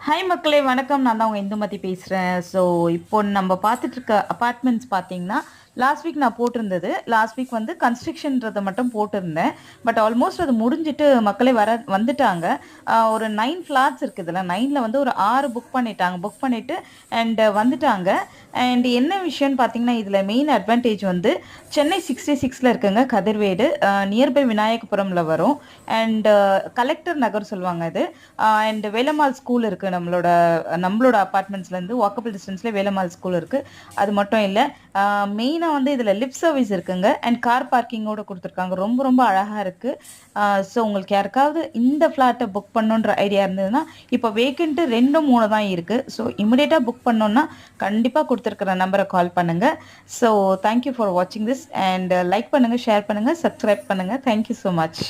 Hi மக்களே வணக்கம். நான் தான் உங்க இந்துமதி பேசுறேன். ஸோ இப்போ நம்ம பார்த்துட்டு இருக்க அபார்ட்மெண்ட்ஸ் பார்த்தீங்கன்னா, லாஸ்ட் வீக் நான் போட்டிருந்தது. லாஸ்ட் வீக் வந்து கன்ஸ்ட்ரக்ஷன்றத மட்டும் போட்டிருந்தேன். பட் ஆல்மோஸ்ட் அது முடிஞ்சுட்டு மக்களே வந்துட்டாங்க. ஒரு 9 ஃப்ளாட்ஸ் இருக்குதுல்ல, 9ல வந்து ஒரு 6 புக் பண்ணிட்டாங்க. புக் பண்ணிட்டு வந்துட்டாங்க. அண்ட் என்ன விஷயம்னு பார்த்தீங்கன்னா, இதில மெயின் அட்வான்டேஜ் வந்து சென்னை 66ல இருக்குங்க கதிர்வேடு. நியர்பை விநாயகபுரம்ல வரும். அண்ட் கலெக்டர் நகர் சொல்லுவாங்க இது. அண்ட் வேலம்மாள் ஸ்கூல் இருக்கு நம்மளோட நம்மளோட அபார்ட்மெண்ட்ஸ்லேருந்து வாக்கபிள் டிஸ்டன்ஸ்ல வேலம்மாள் ஸ்கூல் இருக்கு. அது மட்டும் இல்லை, மெயினாக வந்து இதில் லிஃப்ட் சர்வீஸ் இருக்குங்க. அண்ட் கார் பார்க்கிங்கோட கொடுத்துருக்காங்க. ரொம்ப ரொம்ப அழகாக இருக்கு. ஸோ உங்களுக்கு யாருக்காவது இந்த ஃப்ளாட்டை புக் பண்ணுன்ற ஐடியா இருந்ததுன்னா, இப்போ வேக்கண்ட்டு 2 3 தான் இருக்கு. ஸோ இமிடியேட்டாக புக் பண்ணோன்னா கண்டிப்பாக கொடுத்துருக்குற நம்பரை கால் பண்ணுங்க. ஸோ தேங்க்யூ ஃபார் வாட்சிங் திஸ். அண்ட் லைக் பண்ணுங்க, ஷேர் பண்ணுங்க, சப்ஸ்கிரைப் பண்ணுங்க. Thank you so much.